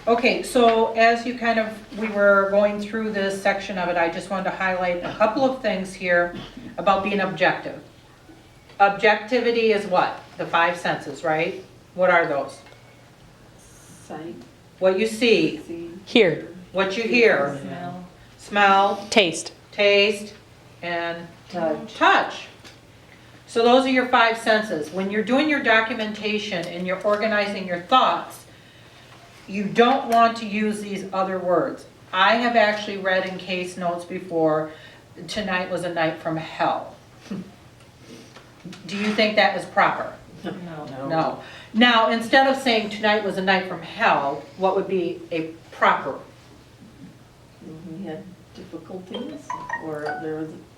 Okay, so as we were going through this section of it, I just wanted to highlight a couple of things here about being objective. Objectivity is what? The five senses, right? What are those? Sight, What you see, see, Here, what you hear, smell, smell, taste. taste, and touch. touch. So those are your five senses. When you're doing your documentation and you're organizing your thoughts, you don't want to use these other words. I have actually read in case notes before, tonight was a night from hell. Do you think that is proper? No. No. Now, instead of saying tonight was a night from hell, what would be a proper? We had difficulties, or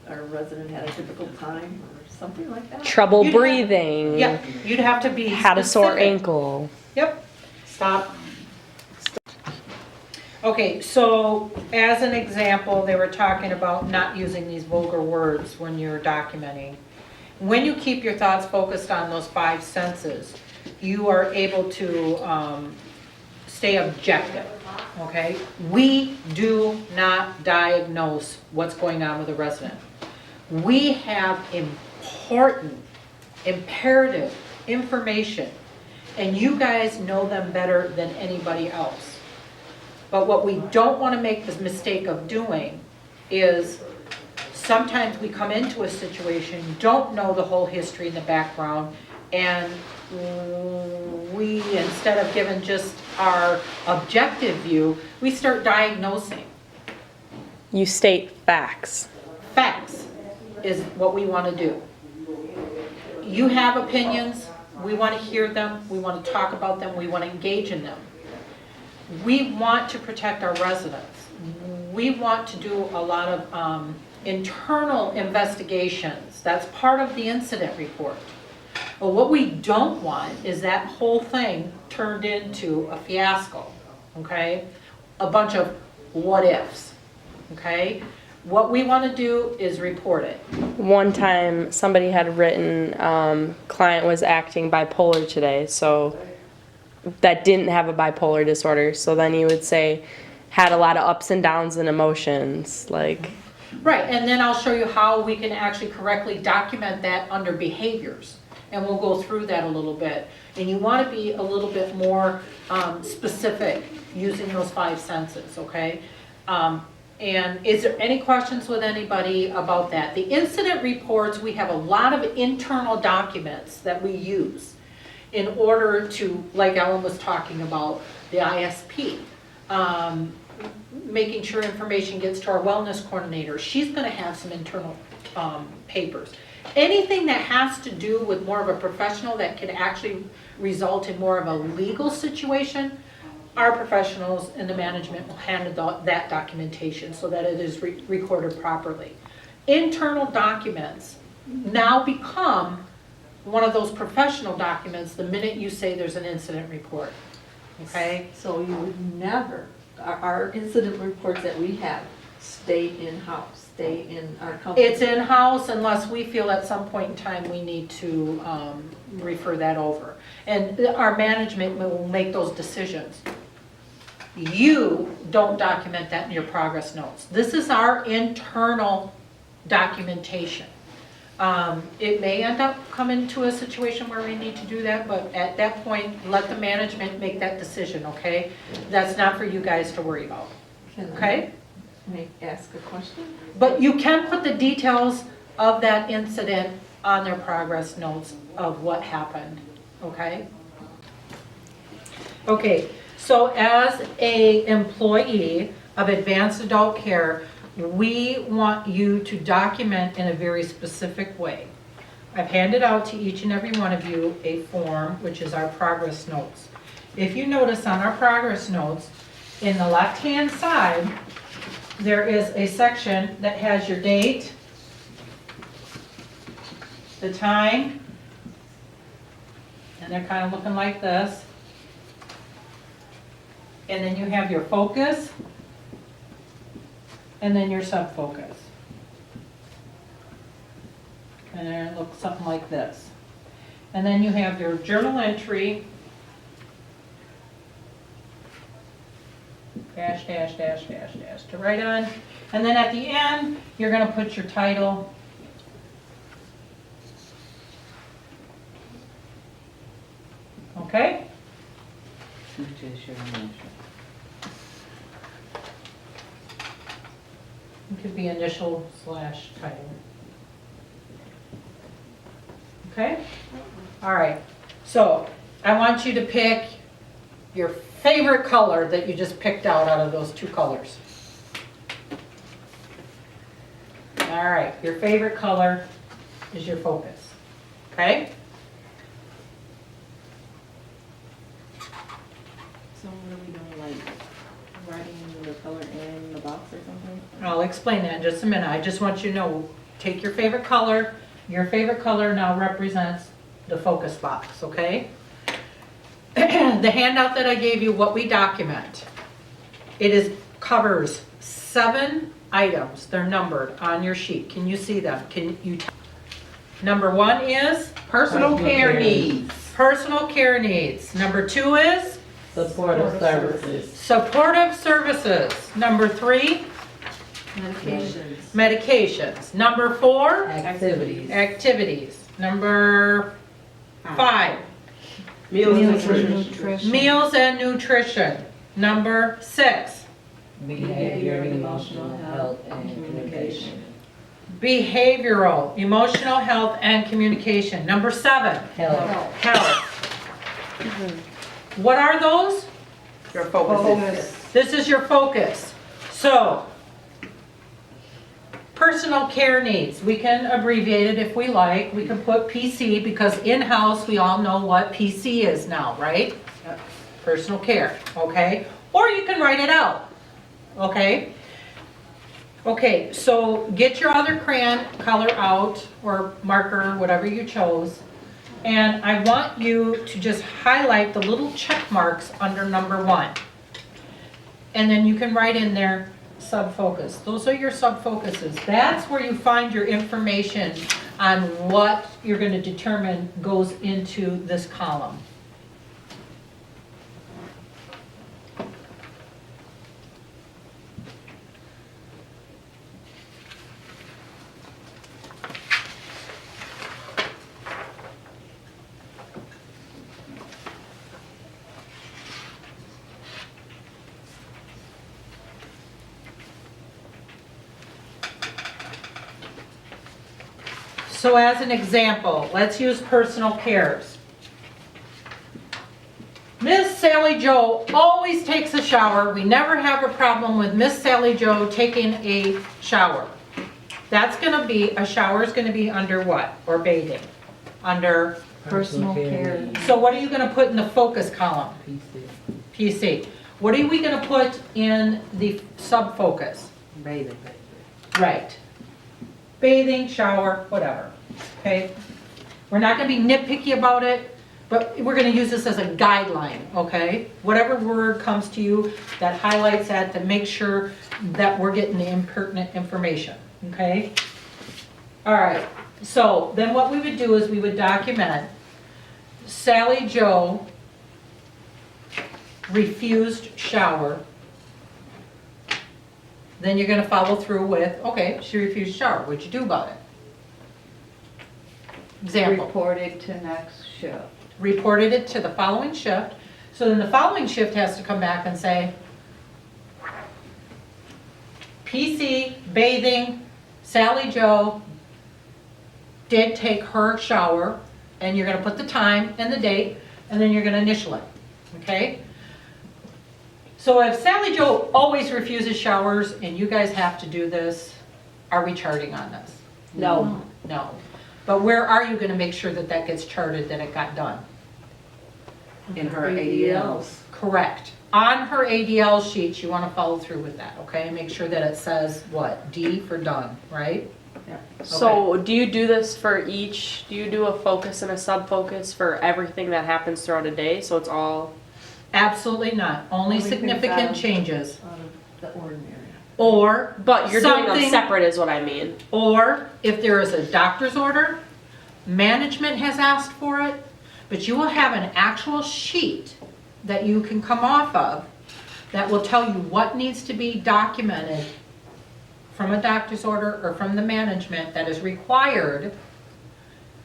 our resident had a difficult time, or something like that. Trouble You'd have- breathing. Yeah, you'd have to be Had a sore specific. ankle. Yep. Stop. Okay, so as an example, they were talking about not using these vulgar words when you're documenting. When you keep your thoughts focused on those five senses, you are able to stay objective, okay? We do not diagnose what's going on with a resident. We have important, imperative information, and you guys know them better than anybody else. But what we don't want to make the mistake of doing is sometimes we come into a situation, don't know the whole history and the background, and we, instead of giving just our objective view, we start diagnosing. You state facts. Facts is what we want to do. You have opinions, we want to hear them, we want to talk about them, we want to engage in them. We want to protect our residents. We want to do a lot of internal investigations. That's part of the incident report. But what we don't want is that whole thing turned into a fiasco, okay? A bunch of what ifs, okay? What we want to do is report it. One time, somebody had written, client was acting bipolar today, so that didn't have a bipolar disorder. So then you would say, had a lot of ups and downs and emotions, like. Right, and then I'll show you how we can actually correctly document that under behaviors. And we'll go through that a little bit. And you want to be a little bit more specific using those five senses, okay? And is there any questions with anybody about that? The incident reports, we have a lot of internal documents that we use in order to, like Ellen was talking about, the ISP. Making sure information gets to our wellness coordinator. She's going to have some internal papers. Anything that has to do with more of a professional that can actually result in more of a legal situation, our professionals in the management will handle that documentation so that it is recorded properly. Internal documents now become one of those professional documents the minute you say there's an incident report, okay? So you would never, our incident reports that we have stay in-house, stay in our company. It's in-house unless we feel at some point in time we need to refer that over. And our management will make those decisions. You don't document that in your progress notes. This is our internal documentation. It may end up coming to a situation where we need to do that, but at that point, let the management make that decision, okay? That's not for you guys to worry about, Can okay? I ask a question? But you can put the details of that incident on their progress notes of what happened, okay? Okay, so as a employee of Advanced Adult Care, we want you to document in a very specific way. I've handed out to each and every one of you a form, which is our progress notes. If you notice on our progress notes, in the left-hand side, there is a section that has your date, the time, and they're kind of looking like this. And then you have your focus, and then your sub-focus. And then it looks something like this. And then you have your journal entry, dash, dash, dash, dash to write on. And then at the end, you're gonna put your title. Okay? It could be initial slash title. Okay? All right. So I want you to pick your favorite color that you just picked out of those two colors. All right. Your favorite color is your focus. Okay? So what are we doing, like writing the color in the box or something? I'll explain that in just a minute. I just want you to know, take your favorite color. Your favorite color now represents the focus box, okay? The handout that I gave you, what we document, covers 7 items. They're numbered on your sheet. Can you see them? Number 1 is Personal care needs. personal care needs. Number 2 is Supportive services. supportive services. Number 3, Medications. medications. Number 4, Activities. activities. Number 5, Meals and nutrition. meals and nutrition. Number 6, Behavior, emotional health, and communication. behavioral, emotional health, and communication. Number 7, Health. health. What are those? Your focus. This is your focus. So, personal care needs, we can abbreviate it if we like. We can put PC because in-house, we all know what PC is now, right? Personal care, okay? Or you can write it out, okay? Okay, so get your other crayon color out, or marker, whatever you chose. And I want you to just highlight the little check marks under number 1. And then you can write in there sub-focus. Those are your sub-focuses. That's where you find your information on what you're going to determine goes into this column. So as an example, let's use personal cares. Miss Sally Joe always takes a shower. We never have a problem with Miss Sally Joe taking a shower. That's gonna be, a shower is gonna be under what? Or bathing? Under, Personal care. so what are you gonna put in the focus column? PC. What are we gonna put in the sub-focus? Bathing. Right. Bathing, shower, whatever, okay? We're not gonna be nitpicky about it, but we're gonna use this as a guideline, okay? Whatever word comes to you that highlights that to make sure that we're getting the impertinent information, okay? All right, so then what we would do is we would document Sally Joe refused shower. Then you're gonna follow through with, okay, she refused shower, what'd you do about it? Example, Reported to next shift. reported it to the following shift, so then the following shift has to come back and say, PC, bathing, Sally Joe did take her shower, and you're gonna put the time and the date, and then you're gonna initial it, okay? So if Sally Joe always refuses showers and you guys have to do this, are we charting on this? No. No. But where are you gonna make sure that that gets charted, that it got done? In her ADLs. Correct. On her ADL sheet, you wanna follow through with that, okay? Make sure that it says, what, D for done, right? So do you do this for each, do you do a focus and a sub-focus for everything that happens throughout a day? So it's all, Absolutely not. Only Only things significant out of- changes. Out of the ordinary. Or but you're doing them something- separate is what I mean. Or if there is a doctor's order, management has asked for it, but you will have an actual sheet that you can come off of that will tell you what needs to be documented from a doctor's order or from the management that is required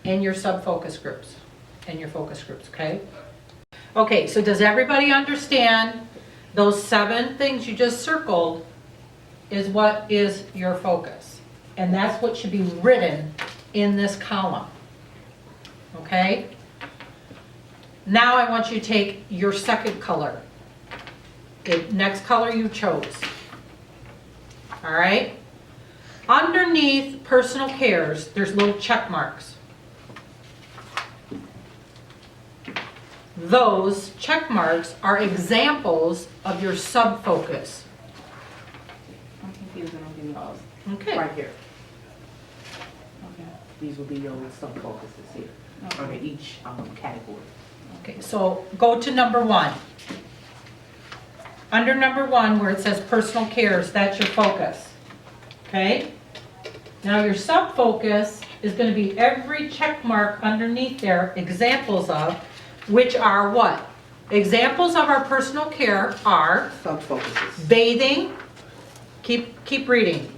in your sub-focus groups, in your focus groups, okay? Okay, so does everybody understand those 7 things you just circled is what is your focus? And that's what should be written in this column, okay? Now I want you to take your second color, the next color you chose, all right? Underneath personal cares, there's little check marks. Those check marks are examples of your sub-focus. I'm confused, I don't give me those. Okay, Right here. Okay. These will be your sub-focuses here, under each category. okay, so go to number 1. Under number 1, where it says personal cares, that's your focus, okay? Now your sub-focus is gonna be every check mark underneath there, examples of, which are what? Examples of our personal care are Sub-focuses. bathing, keep reading,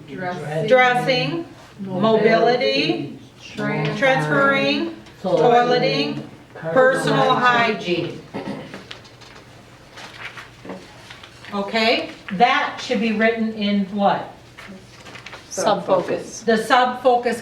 dressing, mobility, transferring, toileting, personal hygiene. Okay, that should be written in what? Sub-focus. The sub-focus